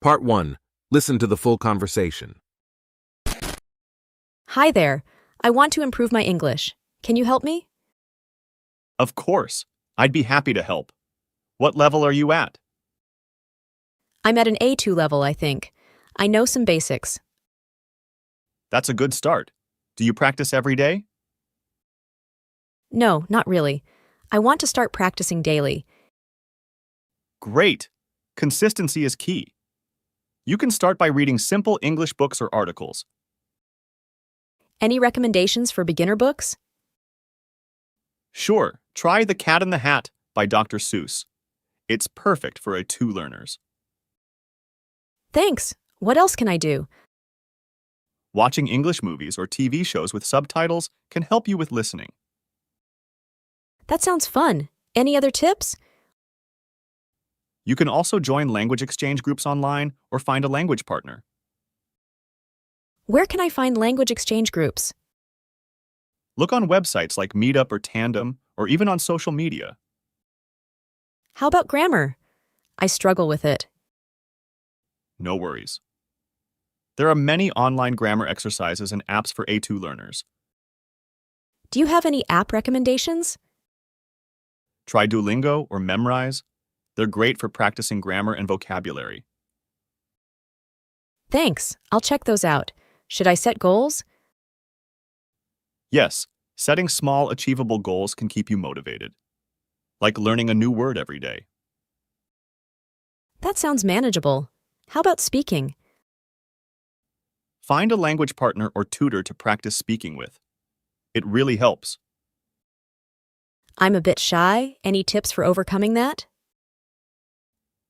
Part 1. Listen to the full conversation. Hi there. I want to improve my English. Can you help me? Of course. I'd be happy to help. What level are you at? I'm at an A2 level, I think. I know some basics. That's a good start. Do you practice every day? No, not really. I want to start practicing daily. Great. Consistency is key. You can start by reading simple English books or articles. Any recommendations for beginner books? Sure, try The Cat in the Hat by Dr. Seuss. It's perfect for A2 learners. Thanks. What else can I do? Watching English movies or TV shows with subtitles can help you with listening. That sounds fun. Any other tips? You can also join language exchange groups online or find a language partner. Where can I find language exchange groups? Look on websites like Meetup or Tandem, or even on social media. How about grammar? I struggle with it. No worries. There are many online grammar exercises and apps for A2 learners. Do you have any app recommendations? Try Duolingo or Memrise. They're great for practicing grammar and vocabulary. Thanks. I'll check those out. Should I set goals? Yes, setting small, achievable goals can keep you motivated, like learning a new word every day. That sounds manageable. How about speaking? Find a language partner or tutor to practice speaking with. It really helps. I'm a bit shy. Any tips for overcoming that?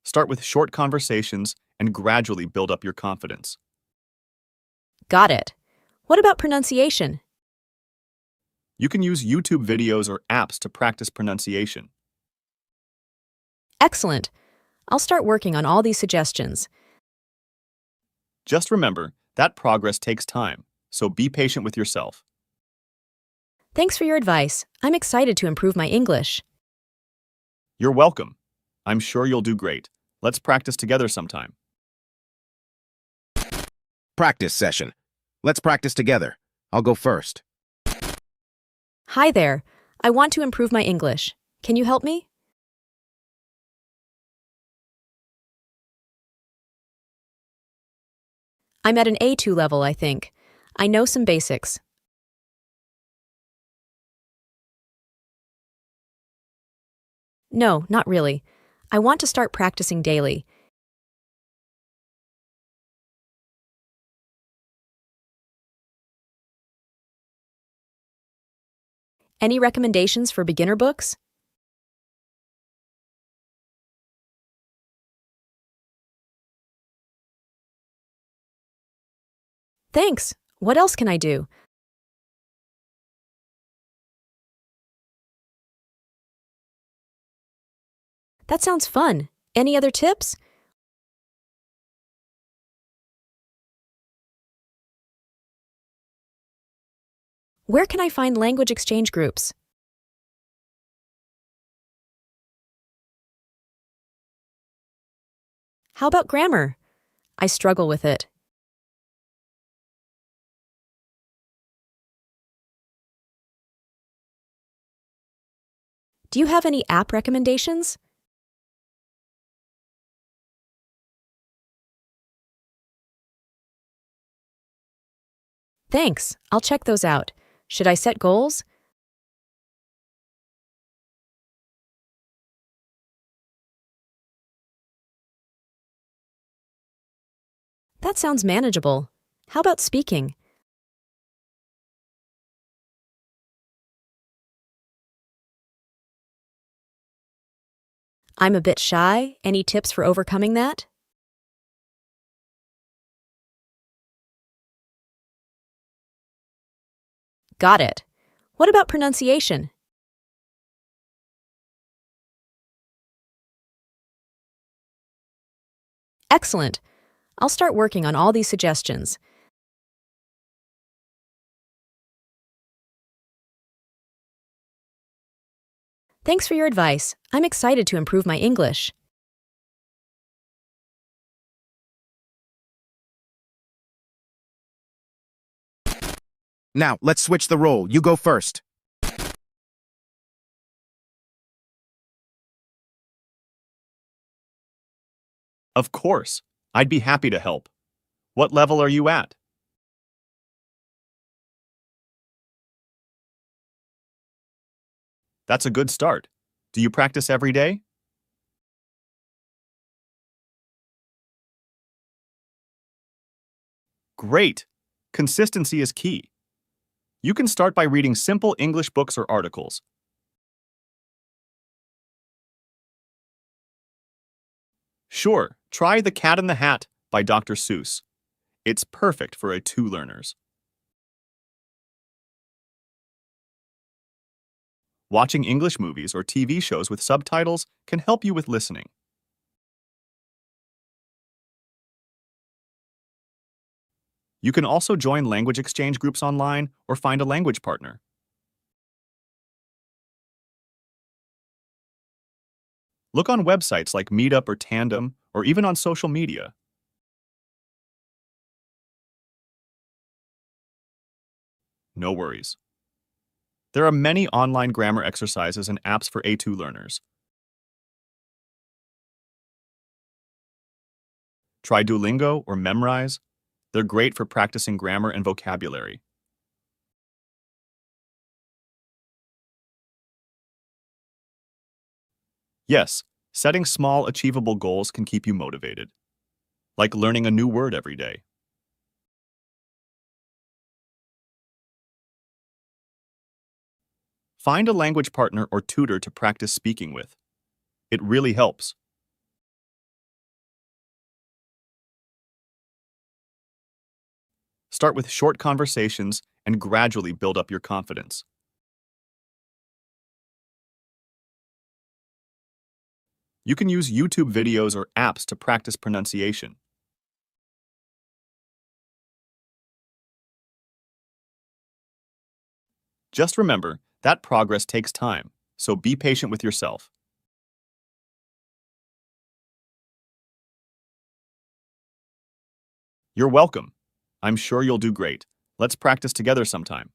Start with short conversations and gradually build up your confidence. Got it. What about pronunciation? You can use YouTube videos or apps to practice pronunciation. Excellent. I'll start working on all these suggestions. Just remember that progress takes time, so be patient with yourself. Thanks for your advice. I'm excited to improve my English. You're welcome. I'm sure you'll do great. Let's practice together sometime. Practice session. Let's practice together. I'll go first. Hi there. I want to improve my English. Can you help me? I'm at an A2 level, I think. I know some basics. No, not really. I want to start practicing daily. Any recommendations for beginner books? Thanks. What else can I do? That sounds fun. Any other tips? Where can I find language exchange groups? How about grammar? I struggle with it. Do you have any app recommendations? Thanks. I'll check those out. Should I set goals? That sounds manageable. How about speaking? I'm a bit shy. Any tips for overcoming that? Got it. What about pronunciation? Excellent. I'll start working on all these suggestions. Thanks for your advice. I'm excited to improve my English. Now, let's switch the role. You go first. Of course, I'd be happy to help. What level are you at? That's a good start. Do you practice every day? Great! Consistency is key. You can start by reading simple English books or articles. Sure, try The Cat in the Hat by Dr. Seuss. It's perfect for A2 learners. Watching English movies or TV shows with subtitles can help you with listening. You can also join language exchange groups online or find a language partner. Look on websites like Meetup or Tandem, or even on social media. No worries. There are many online grammar exercises and apps for A2 learners. Try Duolingo or Memrise. They're great for practicing grammar and vocabulary. Yes, setting small, achievable goals can keep you motivated, like learning a new word every day. Find a language partner or tutor to practice speaking with. It really helps. Start with short conversations and gradually build up your confidence. You can use YouTube videos or apps to practice pronunciation. Just remember that progress takes time, so be patient with yourself. You're welcome. I'm sure you'll do great. Let's practice together sometime.